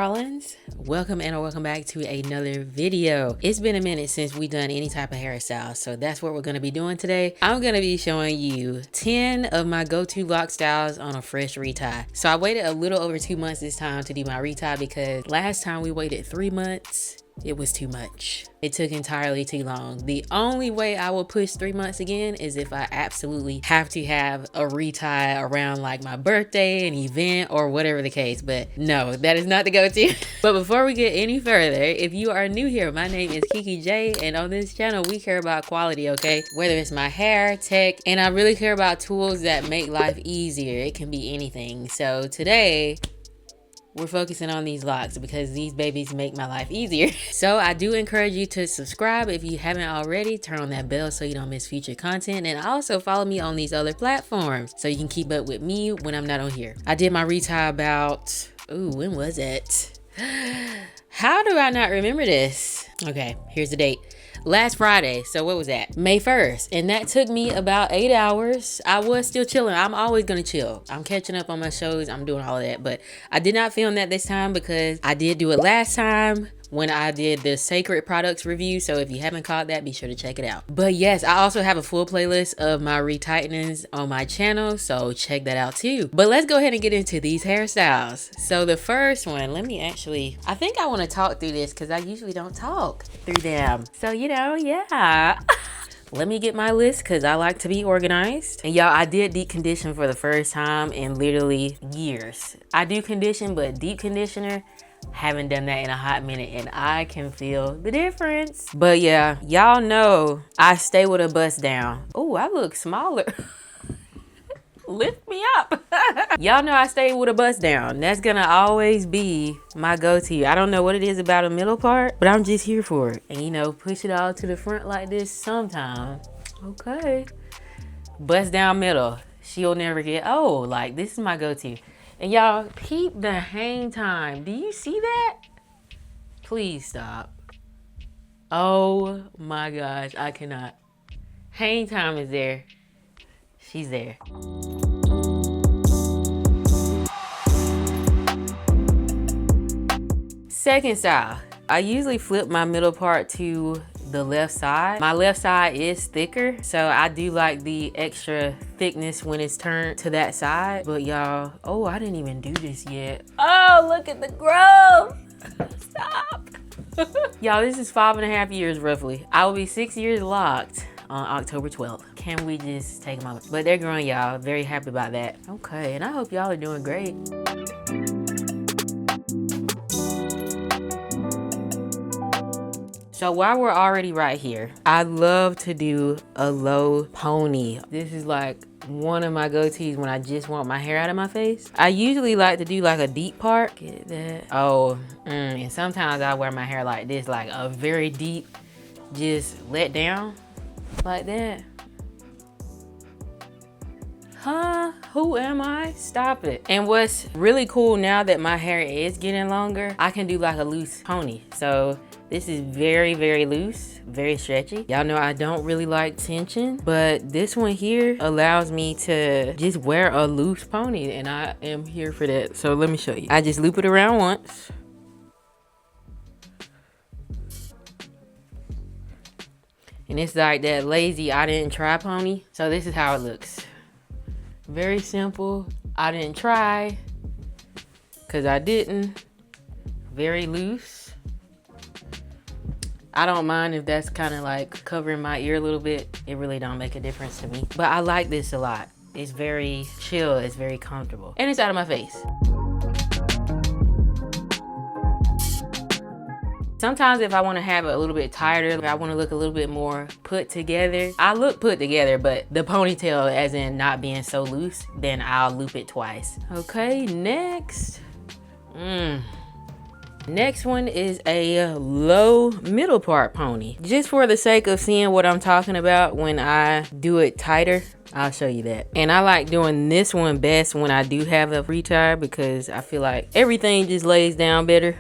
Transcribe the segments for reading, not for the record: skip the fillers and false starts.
darlings, welcome back to another video. It's been a minute since we done any type of hairstyle, so that's what we're going to be doing today. I'm going to be showing you 10 of my go-to lock styles on a fresh retie. So I waited a little over 2 months this time to do my retie because last time we waited 3 months. It was too much. It took entirely too long. The only way I will push 3 months again is if I absolutely have to have a retie around like my birthday, an event, or whatever the case. But no, that is not the go-to. But before we get any further, if you are new here, my name is Keke J, and on this channel we care about quality, okay? Whether it's my hair, tech, and I really care about tools that make life easier. It can be anything. So today, we're focusing on these locks because these babies make my life easier. So I do encourage you to subscribe if you haven't already. Turn on that bell so you don't miss future content, and also follow me on these other platforms so you can keep up with me when I'm not on here. I did my retie about, when was it? How do I not remember this? Okay, here's the date. Last Friday. So what was that? May 1st. And that took me about 8 hours. I was still chilling. I'm always gonna chill. I'm catching up on my shows. I'm doing all of that. But I did not film that this time because I did do it last time when I did the Sacred Products review. So if you haven't caught that, be sure to check it out. But yes, I also have a full playlist of my retightenings on my channel, so check that out too. But let's go ahead and get into these hairstyles. So the first one, I think I want to talk through this because I usually don't talk through them. So, yeah. Let me get my list because I like to be organized. And y'all, I did deep condition for the first time in literally years. I do condition, but deep conditioner, haven't done that in a hot minute, and I can feel the difference. But yeah, y'all know I stay with a bust down. Oh, I look smaller. Lift me up. Y'all know I stay with a bust down. That's gonna always be my go-to. I don't know what it is about a middle part, but I'm just here for it. And push it all to the front like this sometimes. Okay. Bust down middle. She'll never get old. Like, this is my go-to. And y'all, peep the hang time. Do you see that? Please stop. Oh my gosh, I cannot. Hang time is there. She's there. Second style. I usually flip my middle part to the left side. My left side is thicker, so I do like the extra thickness when it's turned to that side. But y'all, I didn't even do this yet. Oh, look at the growth. Stop. Y'all, this is 5.5 years roughly. I will be 6 years locked on October 12th. Can we just take a moment? But they're growing, y'all. Very happy about that. Okay, and I hope y'all are doing great. So while we're already right here, I love to do a low pony. This is like one of my go-tos when I just want my hair out of my face. I usually like to do like a deep part. Get that? And sometimes I wear my hair like this, like a very deep, just let down like that. Huh? Who am I? Stop it. And what's really cool now that my hair is getting longer, I can do like a loose pony. So this is very, very loose, very stretchy. Y'all know I don't really like tension, but this one here allows me to just wear a loose pony, and I am here for that. So let me show you. I just loop it around once. And it's like that lazy I didn't try pony. So this is how it looks. Very simple. I didn't try because I didn't. Very loose. I don't mind if that's kind of like covering my ear a little bit. It really don't make a difference to me. But I like this a lot. It's very chill. It's very comfortable. And it's out of my face. Sometimes if I want to have it a little bit tighter, if I want to look a little bit more put together, I look put together, but the ponytail as in not being so loose, then I'll loop it twice. Okay, next. Next one is a low middle part pony. Just for the sake of seeing what I'm talking about when I do it tighter, I'll show you that. And I like doing this one best when I do have a retie because I feel like everything just lays down better.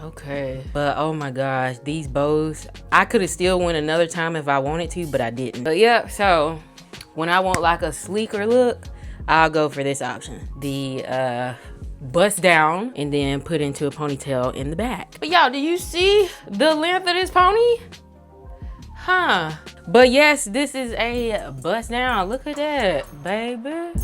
Okay, but oh my gosh, these bows, I could have still went another time if I wanted to, but I didn't. But yeah, so when I want like a sleeker look, I'll go for this option. The bust down and then put into a ponytail in the back. But y'all, do you see the length of this pony? Huh. But yes, this is a bust down. Look at that, baby.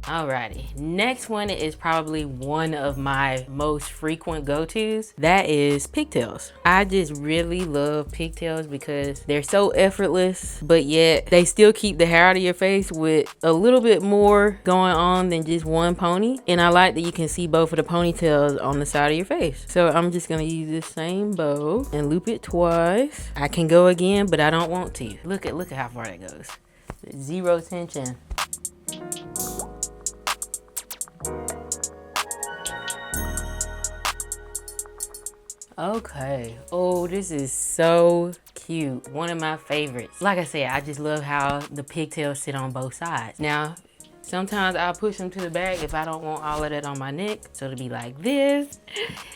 Alrighty, next one is probably one of my most frequent go-tos. That is pigtails. I just really love pigtails because they're so effortless, but yet they still keep the hair out of your face with a little bit more going on than just one pony. And I like that you can see both of the ponytails on the side of your face. So I'm just gonna use this same bow and loop it twice. I can go again, but I don't want to. Look at how far that goes. Zero tension. Okay. Oh, this is so cute. One of my favorites. Like I said, I just love how the pigtails sit on both sides. Now, sometimes I'll push them to the back if I don't want all of that on my neck. So it'll be like this.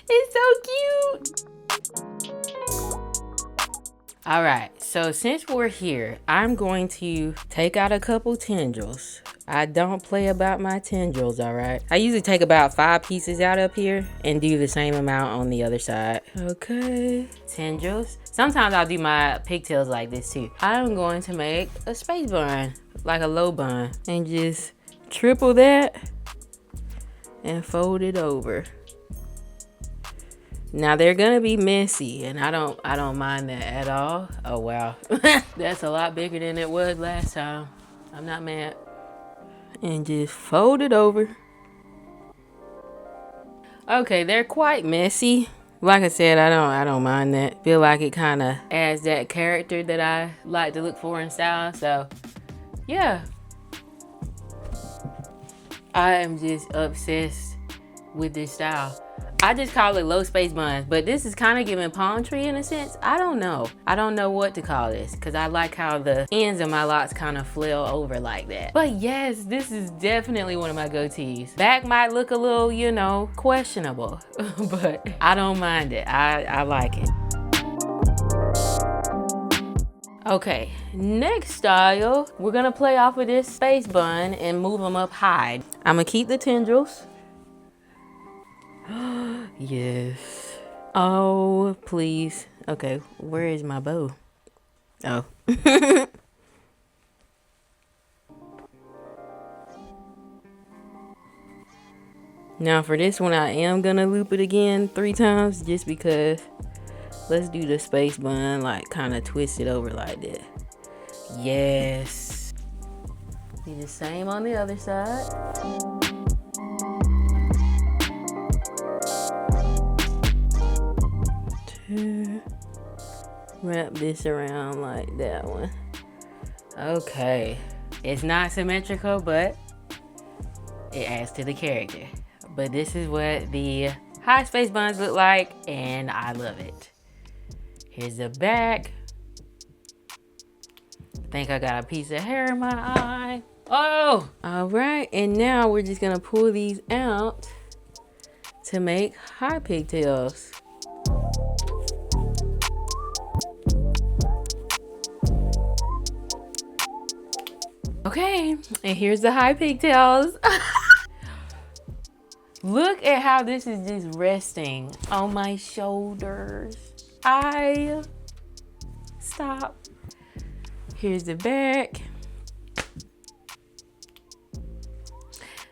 It's so cute. All right, so since we're here, I'm going to take out a couple tendrils. I don't play about my tendrils, all right? I usually take about 5 pieces out up here and do the same amount on the other side. Okay, tendrils. Sometimes I'll do my pigtails like this too. I'm going to make a space bun, like a low bun, and just triple that and fold it over. Now they're gonna be messy, and I don't mind that at all. Oh wow, that's a lot bigger than it was last time. I'm not mad. And just fold it over. Okay, they're quite messy. Like I said, I don't mind that. Feel like it kind of adds that character that I like to look for in style. So yeah, I am just obsessed with this style. I just call it low space buns, but this is kind of giving palm tree in a sense. I don't know what to call this because I like how the ends of my locks kind of flail over like that. But yes, this is definitely one of my go-tos. Back might look a little, you know, questionable, but I don't mind it. I like it. Okay, next style, we're gonna play off of this space bun and move them up high. I'm gonna keep the tendrils. Yes. Oh, please. Okay, where is my bow? Oh. Now for this one, I am gonna loop it again 3 times just because. Let's do the space bun, like kind of twist it over like that. Yes. Do the same on the other side. Wrap this around like that one. Okay, it's not symmetrical, but it adds to the character. But this is what the high space buns look like, and I love it. Here's the back. I think I got a piece of hair in my eye. Oh, all right, and now we're just gonna pull these out to make high pigtails. Okay, and here's the high pigtails. Look at how this is just resting on my shoulders. Stop. Here's the back.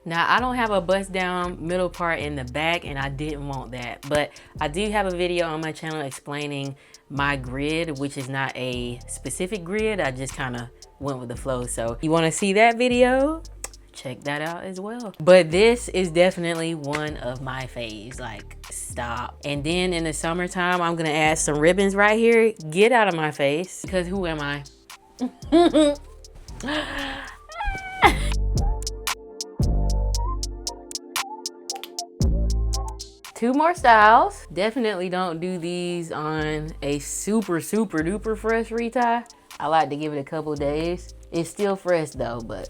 Now, I don't have a bust down middle part in the back, and I didn't want that, but I do have a video on my channel explaining my grid, which is not a specific grid. I just kind of went with the flow. So you want to see that video? Check that out as well. But this is definitely one of my faves. Like, stop. And then in the summertime, I'm gonna add some ribbons right here. Get out of my face, because who am I? Two more styles. Definitely don't do these on a super duper fresh retie. I like to give it a couple days. It's still fresh though, but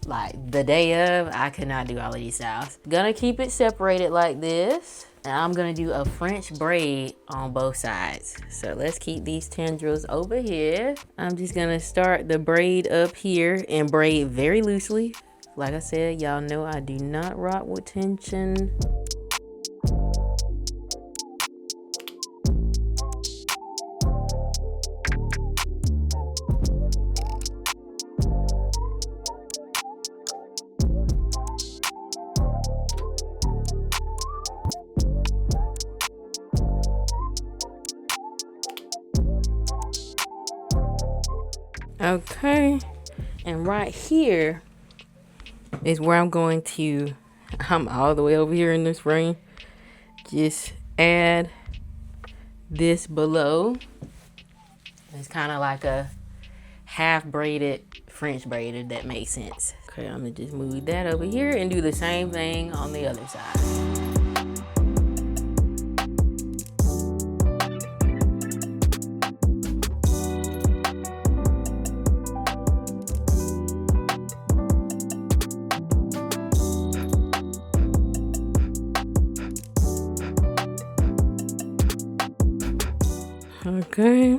like the day of, I could not do all of these styles. Gonna keep it separated like this. And I'm gonna do a French braid on both sides. So let's keep these tendrils over here. I'm just gonna start the braid up here and braid very loosely. Like I said, y'all know I do not rock with tension. Okay, and right here is where I'm going to, I'm all the way over here in this ring, just add this below. It's kind of like a half braided French braid, if that makes sense. Okay, I'm gonna just move that over here and do the same thing on the other side. Okay.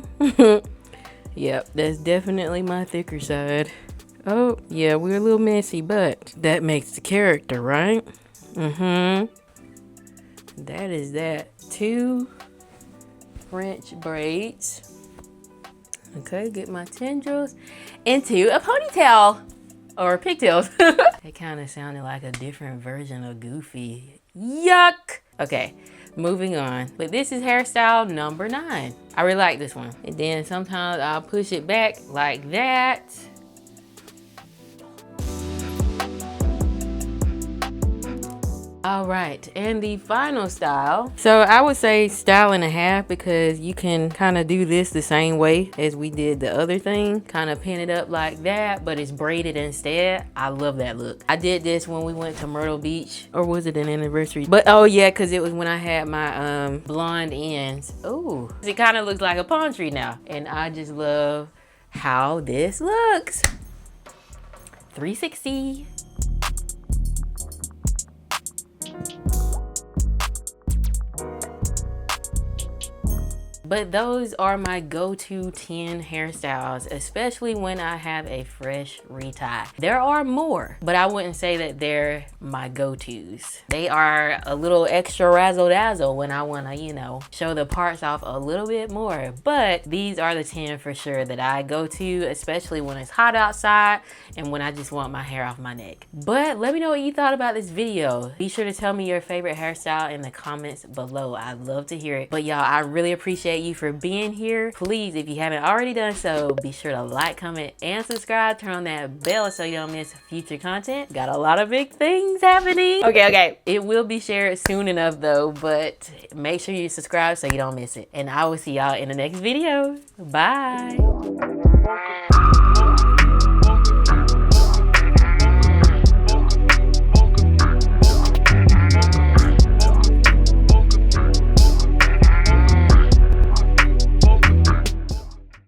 Yep, that's definitely my thicker side. Oh, yeah, we're a little messy, but that makes the character, right? That is that. 2 French braids. Okay, get my tendrils into a ponytail or pigtails. It kind of sounded like a different version of Goofy. Yuck. Okay, moving on. But this is hairstyle number 9. I really like this one. And then sometimes I'll push it back like that. All right, and the final style. So I would say style and a half, because you can kind of do this the same way as we did the other thing. Kind of pin it up like that, but it's braided instead. I love that look. I did this when we went to Myrtle Beach, or was it an anniversary? But oh yeah, because it was when I had my blonde ends. Oh, it kind of looks like a palm tree now. And I just love how this looks. 360. But those are my go-to 10 hairstyles, especially when I have a fresh retie. There are more, but I wouldn't say that they're my go-tos. They are a little extra razzle-dazzle when I wanna, you know, show the parts off a little bit more. But these are the 10 for sure that I go to, especially when it's hot outside and when I just want my hair off my neck. But let me know what you thought about this video. Be sure to tell me your favorite hairstyle in the comments below. I'd love to hear it. But y'all, I really appreciate you for being here. Please, if you haven't already done so, be sure to like, comment, and subscribe. Turn on that bell so you don't miss future content. Got a lot of big things happening. Okay. It will be shared soon enough though, but make sure you subscribe so you don't miss it. And I will see y'all in the next video. Bye.